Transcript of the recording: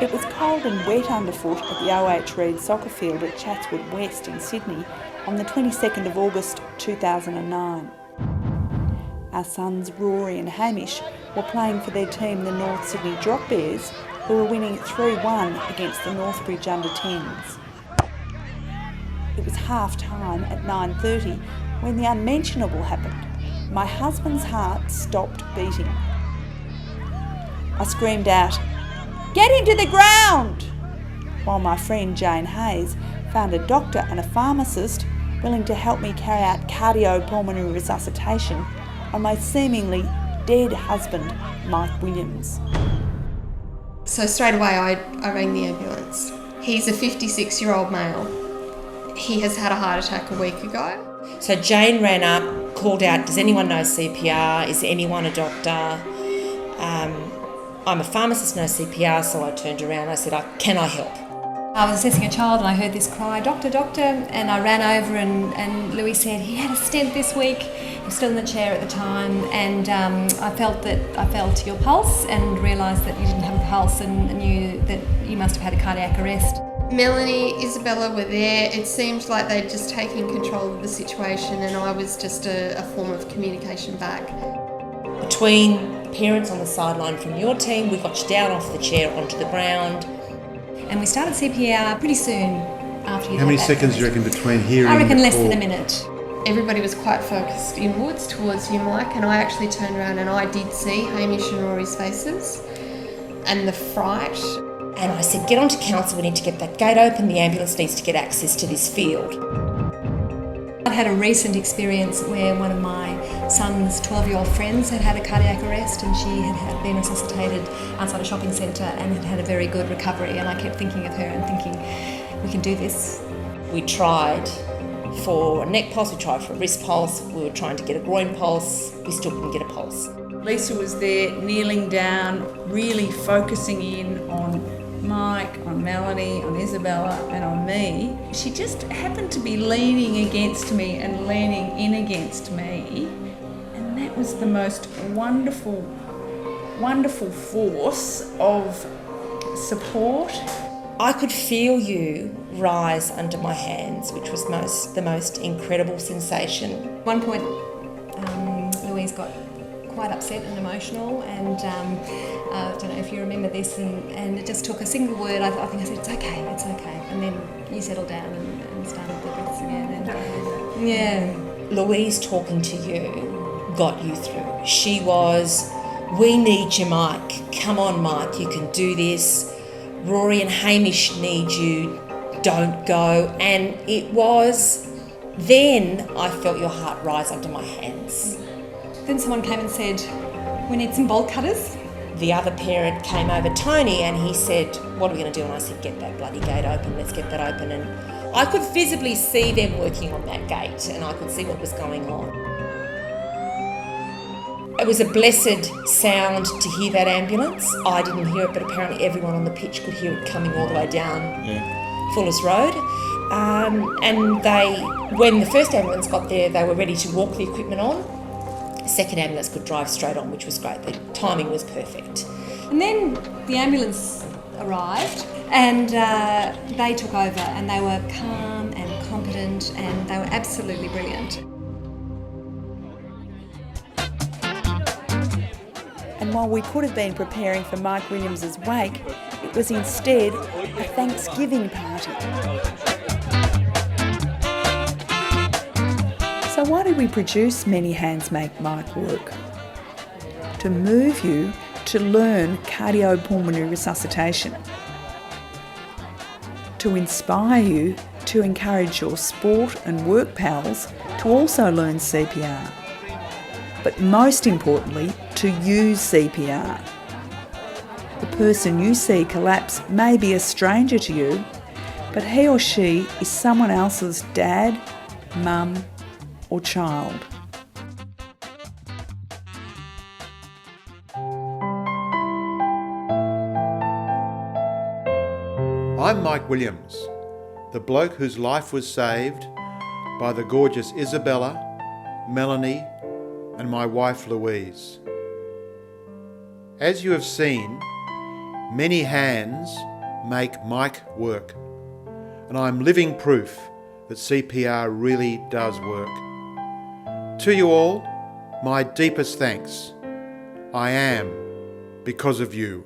It was cold and wet underfoot at the OH Reid soccer field at Chatswood West in Sydney on the 22nd of August 2009. Our sons Rory and Hamish were playing for their team, the North Sydney Drop Bears, who were winning 3-1 against the Northbridge under-10s. It was half-time at 9:30 when the unmentionable happened. My husband's heart stopped beating. I screamed out, "Get him to the ground!" while my friend Jane Hayes found a doctor and a pharmacist willing to help me carry out cardiopulmonary resuscitation on my seemingly dead husband, Mike Williams. So straight away I rang the ambulance. He's a 56-year-old male. He has had a heart attack a week ago. So Jane ran up, called out, "Does anyone know CPR? Is anyone a doctor?" I'm a pharmacist, no CPR, so I turned around and I said, "Can I help?" I was assessing a child and I heard this cry, "Doctor, doctor," and I ran over and Louise said, "He had a stent this week." He was still in the chair at the time, and I felt your pulse and realised that you didn't have a pulse and knew that you must have had a cardiac arrest. Melanie, Isabella were there. It seemed like they'd just taken control of the situation and I was just a form of communication back. Between parents on the sideline from your team, we got you down off the chair onto the ground. And we started CPR pretty soon after you. How many seconds do you reckon between hearing? I reckon less than a minute. Everybody was quite focused inwards towards you, Mike, and I actually turned around and I did see Hamish and Rory's faces and the fright. And I said, "Get onto council, we need to get that gate open, the ambulance needs to get access to this field." I'd had a recent experience where one of my son's 12-year-old friends had a cardiac arrest, and she had been resuscitated outside a shopping centre and had had a very good recovery, and I kept thinking of her and thinking, we can do this. We tried for a neck pulse, we tried for a wrist pulse, we were trying to get a groin pulse, we still couldn't get a pulse. Lisa was there, kneeling down, really focusing in on Mike, on Melanie, on Isabella and on me. She just happened to be leaning against me and leaning in against me, and that was the most wonderful force of support. I could feel you rise under my hands, which was the most incredible sensation. At one point, Louise got quite upset and emotional, and I don't know if you remember this, and it just took a single word. I think I said, it's okay, and then you settled down and started the breaths again. And, yeah. Louise talking to you got you through. She was, "We need you, Mike. Come on, Mike, you can do this. Rory and Hamish need you. Don't go." And it was then I felt your heart rise under my hands. Then someone came and said, "We need some bolt cutters." The other parent came over, Tony, and he said, "What are we going to do?" And I said, "Get that bloody gate open, let's get that open." And I could visibly see them working on that gate, and I could see what was going on. It was a blessed sound to hear that ambulance. I didn't hear it, but apparently everyone on the pitch could hear it coming all the way down Fuller's Road. And when the first ambulance got there, they were ready to walk the equipment on. The second ambulance could drive straight on, which was great. The timing was perfect. And then the ambulance arrived and they took over, and they were calm and competent, and they were absolutely brilliant. And while we could have been preparing for Mike Williams's wake, it was instead a Thanksgiving party. So why do we produce Many Hands Make Mike Work? To move you to learn cardiopulmonary resuscitation. To inspire you to encourage your sport and work pals to also learn CPR. But most importantly, to use CPR. The person you see collapse may be a stranger to you, but he or she is someone else's dad, mum, or child. I'm Mike Williams, the bloke whose life was saved by the gorgeous Isabella, Melanie, and my wife Louise. As you have seen, many hands make Mike work, and I'm living proof that CPR really does work. To you all, my deepest thanks. I am because of you.